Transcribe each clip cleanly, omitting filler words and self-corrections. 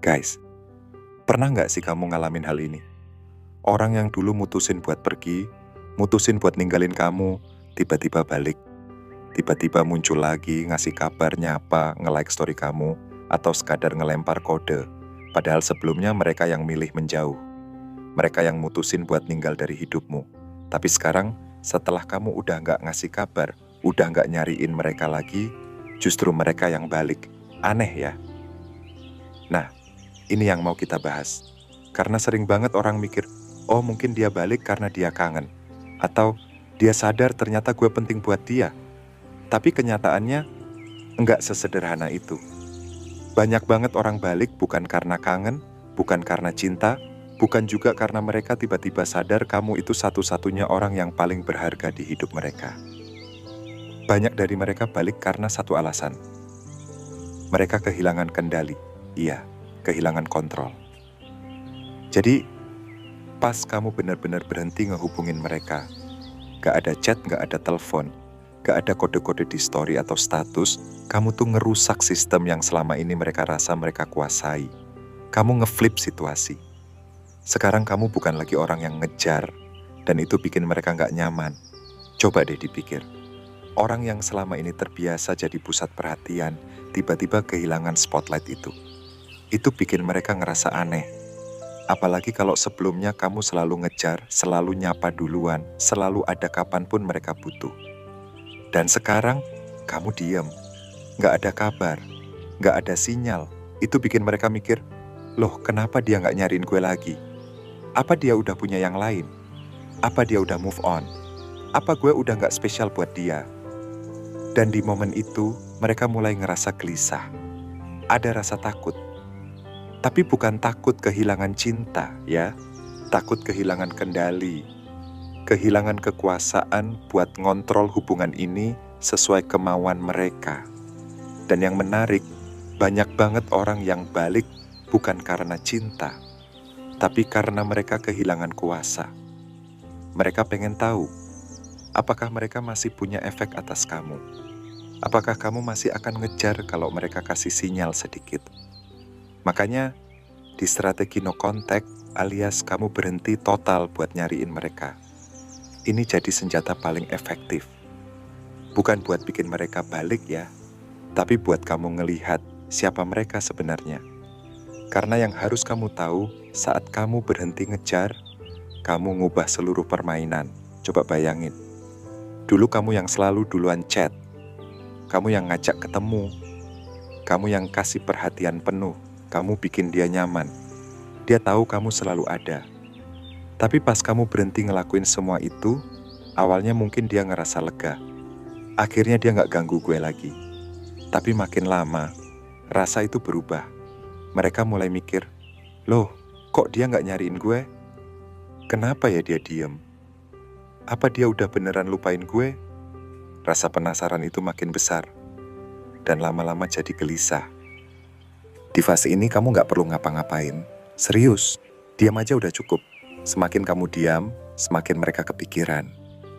Guys, pernah nggak sih kamu ngalamin hal ini? Orang yang dulu mutusin buat pergi, mutusin buat ninggalin kamu, tiba-tiba balik. Tiba-tiba muncul lagi, ngasih kabar, nyapa, nge-like story kamu, atau sekadar ngelempar kode. Padahal sebelumnya mereka yang milih menjauh. Mereka yang mutusin buat ninggal dari hidupmu. Tapi sekarang, setelah kamu udah nggak ngasih kabar, udah nggak nyariin mereka lagi, justru mereka yang balik. Aneh ya? Nah, ini yang mau kita bahas. Karena sering banget orang mikir, oh mungkin dia balik karena dia kangen. Atau dia sadar ternyata gue penting buat dia. Tapi kenyataannya enggak sesederhana itu. Banyak banget orang balik bukan karena kangen, bukan karena cinta, bukan juga karena mereka tiba-tiba sadar kamu itu satu-satunya orang yang paling berharga di hidup mereka. Banyak dari mereka balik karena satu alasan. Mereka kehilangan kendali. Iya, kehilangan kontrol. Jadi, pas kamu benar-benar berhenti ngehubungin mereka, gak ada chat, gak ada telepon, gak ada kode-kode di story atau status, kamu tuh ngerusak sistem yang selama ini mereka rasa mereka kuasai. Kamu ngeflip situasi. Sekarang kamu bukan lagi orang yang ngejar, dan itu bikin mereka gak nyaman. Coba deh dipikir. Orang yang selama ini terbiasa jadi pusat perhatian, tiba-tiba kehilangan spotlight itu. Itu bikin mereka ngerasa aneh. Apalagi kalau sebelumnya kamu selalu ngejar, selalu nyapa duluan, selalu ada kapanpun mereka butuh. Dan sekarang, kamu diem. Gak ada kabar, gak ada sinyal. Itu bikin mereka mikir, loh kenapa dia gak nyariin gue lagi? Apa dia udah punya yang lain? Apa dia udah move on? Apa gue udah gak spesial buat dia? Dan di momen itu, mereka mulai ngerasa gelisah. Ada rasa takut. Tapi bukan takut kehilangan cinta, ya. Takut kehilangan kendali. Kehilangan kekuasaan buat ngontrol hubungan ini sesuai kemauan mereka. Dan yang menarik, banyak banget orang yang balik bukan karena cinta, tapi karena mereka kehilangan kuasa. Mereka pengen tahu, apakah mereka masih punya efek atas kamu? Apakah kamu masih akan ngejar kalau mereka kasih sinyal sedikit? Makanya, di strategi no contact alias kamu berhenti total buat nyariin mereka. Ini jadi senjata paling efektif. Bukan buat bikin mereka balik ya, tapi buat kamu ngelihat siapa mereka sebenarnya. Karena yang harus kamu tahu, saat kamu berhenti ngejar, kamu ngubah seluruh permainan. Coba bayangin, dulu kamu yang selalu duluan chat, kamu yang ngajak ketemu, kamu yang kasih perhatian penuh, kamu bikin dia nyaman. Dia tahu kamu selalu ada. Tapi pas kamu berhenti ngelakuin semua itu, awalnya mungkin dia ngerasa lega. Akhirnya dia gak ganggu gue lagi. Tapi makin lama, rasa itu berubah. Mereka mulai mikir, loh kok dia gak nyariin gue? Kenapa ya dia diem? Apa dia udah beneran lupain gue? Rasa penasaran itu makin besar. Dan lama-lama jadi gelisah. Di fase ini kamu gak perlu ngapa-ngapain. Serius, diam aja udah cukup. Semakin kamu diam, semakin mereka kepikiran.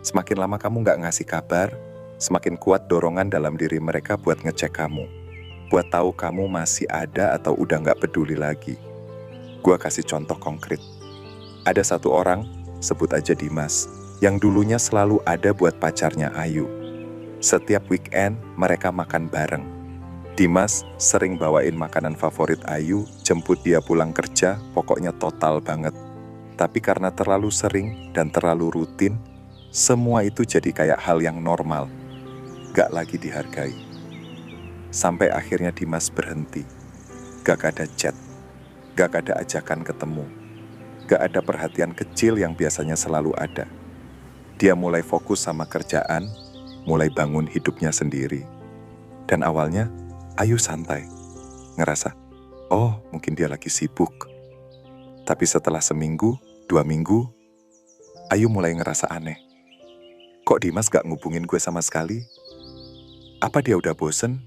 Semakin lama kamu gak ngasih kabar, semakin kuat dorongan dalam diri mereka buat ngecek kamu. Buat tahu kamu masih ada atau udah gak peduli lagi. Gua kasih contoh konkret. Ada satu orang, sebut aja Dimas, yang dulunya selalu ada buat pacarnya Ayu. Setiap weekend mereka makan bareng. Dimas sering bawain makanan favorit Ayu, jemput dia pulang kerja, pokoknya total banget. Tapi karena terlalu sering dan terlalu rutin, semua itu jadi kayak hal yang normal, gak lagi dihargai. Sampai akhirnya Dimas berhenti, gak ada chat, gak ada ajakan ketemu, gak ada perhatian kecil yang biasanya selalu ada. Dia mulai fokus sama kerjaan, mulai bangun hidupnya sendiri. Dan awalnya, Ayu santai, ngerasa, oh mungkin dia lagi sibuk. Tapi setelah seminggu, 2 minggu, Ayu mulai ngerasa aneh. Kok Dimas gak ngubungin gue sama sekali? Apa dia udah bosen?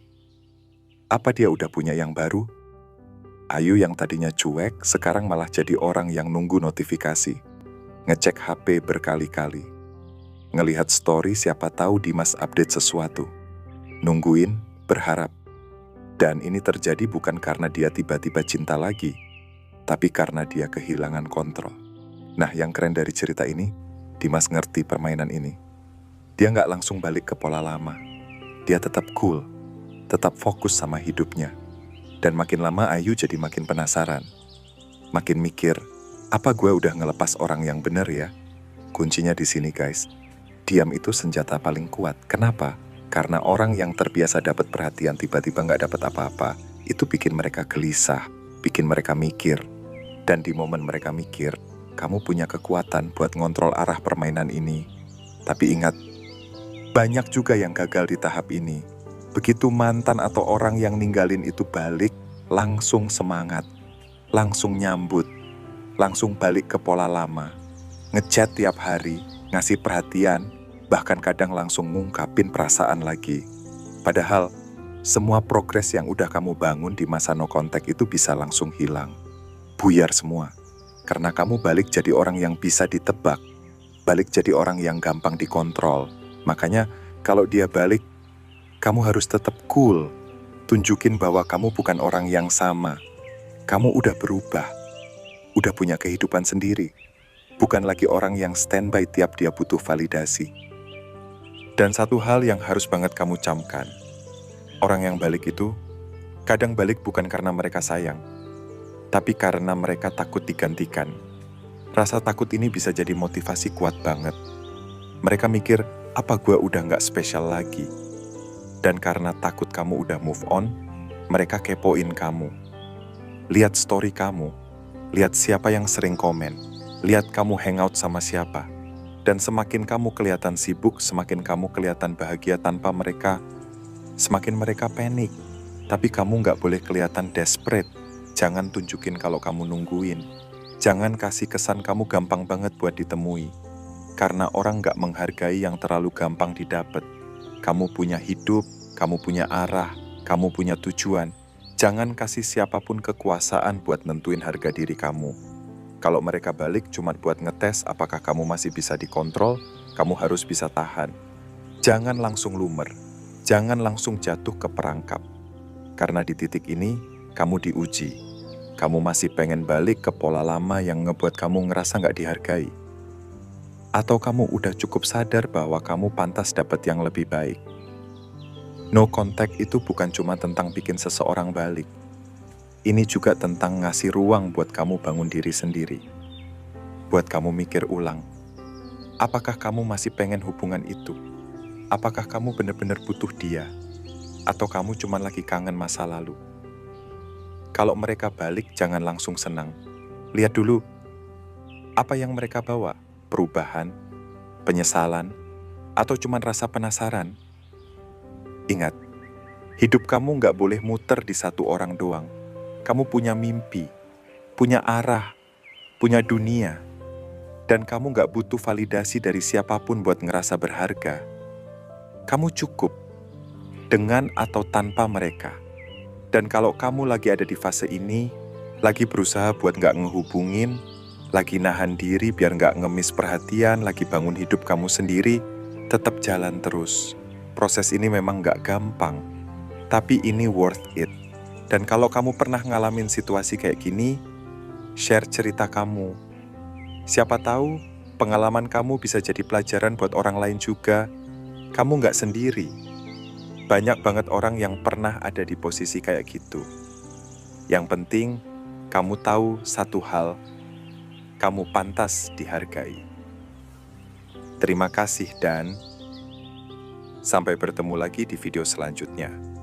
Apa dia udah punya yang baru? Ayu yang tadinya cuek, sekarang malah jadi orang yang nunggu notifikasi. Ngecek HP berkali-kali. Ngelihat story siapa tahu Dimas update sesuatu. Nungguin, berharap. Dan ini terjadi bukan karena dia tiba-tiba cinta lagi, tapi karena dia kehilangan kontrol. Nah, yang keren dari cerita ini, Dimas ngerti permainan ini. Dia nggak langsung balik ke pola lama. Dia tetap cool, tetap fokus sama hidupnya. Dan makin lama Ayu jadi makin penasaran. Makin mikir, apa gue udah ngelepas orang yang bener ya? Kuncinya di sini guys. Diam itu senjata paling kuat. Kenapa? Karena orang yang terbiasa dapat perhatian tiba-tiba nggak dapat apa-apa, itu bikin mereka gelisah, bikin mereka mikir. Dan di momen mereka mikir, kamu punya kekuatan buat ngontrol arah permainan ini. Tapi ingat, banyak juga yang gagal di tahap ini. Begitu mantan atau orang yang ninggalin itu balik, langsung semangat, langsung nyambut, langsung balik ke pola lama. Ngechat tiap hari, ngasih perhatian, bahkan kadang langsung ngungkapin perasaan lagi. Padahal, semua progres yang udah kamu bangun di masa no contact itu bisa langsung hilang. Buyar semua. Karena kamu balik jadi orang yang bisa ditebak. Balik jadi orang yang gampang dikontrol. Makanya, kalau dia balik, kamu harus tetap cool. Tunjukin bahwa kamu bukan orang yang sama. Kamu udah berubah. Udah punya kehidupan sendiri. Bukan lagi orang yang standby tiap dia butuh validasi. Dan satu hal yang harus banget kamu camkan, orang yang balik itu kadang balik bukan karena mereka sayang, tapi karena mereka takut digantikan. Rasa takut ini bisa jadi motivasi kuat banget. Mereka mikir, apa gue udah gak spesial lagi? Dan karena takut kamu udah move on, mereka kepoin kamu. Lihat story kamu, lihat siapa yang sering komen, lihat kamu hangout sama siapa. Dan semakin kamu kelihatan sibuk, semakin kamu kelihatan bahagia tanpa mereka, semakin mereka panik. Tapi kamu nggak boleh kelihatan desperate. Jangan tunjukin kalau kamu nungguin. Jangan kasih kesan kamu gampang banget buat ditemui. Karena orang nggak menghargai yang terlalu gampang didapat. Kamu punya hidup, kamu punya arah, kamu punya tujuan. Jangan kasih siapapun kekuasaan buat nentuin harga diri kamu. Kalau mereka balik cuma buat ngetes apakah kamu masih bisa dikontrol, kamu harus bisa tahan. Jangan langsung lumer, jangan langsung jatuh ke perangkap. Karena di titik ini, kamu diuji. Kamu masih pengen balik ke pola lama yang ngebuat kamu ngerasa nggak dihargai. Atau kamu udah cukup sadar bahwa kamu pantas dapat yang lebih baik. No contact itu bukan cuma tentang bikin seseorang balik. Ini juga tentang ngasih ruang buat kamu bangun diri sendiri. Buat kamu mikir ulang. Apakah kamu masih pengen hubungan itu? Apakah kamu benar-benar butuh dia? Atau kamu cuma lagi kangen masa lalu? Kalau mereka balik, jangan langsung senang. Lihat dulu, apa yang mereka bawa? Perubahan, penyesalan, atau cuma rasa penasaran? Ingat, hidup kamu nggak boleh muter di satu orang doang. Kamu punya mimpi, punya arah, punya dunia. Dan kamu gak butuh validasi dari siapapun buat ngerasa berharga. Kamu cukup, dengan atau tanpa mereka. Dan kalau kamu lagi ada di fase ini, lagi berusaha buat gak ngehubungin, lagi nahan diri biar gak ngemis perhatian, lagi bangun hidup kamu sendiri, tetap jalan terus. Proses ini memang gak gampang, tapi ini worth it. Dan kalau kamu pernah ngalamin situasi kayak gini, share cerita kamu. Siapa tahu pengalaman kamu bisa jadi pelajaran buat orang lain juga. Kamu nggak sendiri. Banyak banget orang yang pernah ada di posisi kayak gitu. Yang penting, kamu tahu satu hal, kamu pantas dihargai. Terima kasih dan sampai bertemu lagi di video selanjutnya.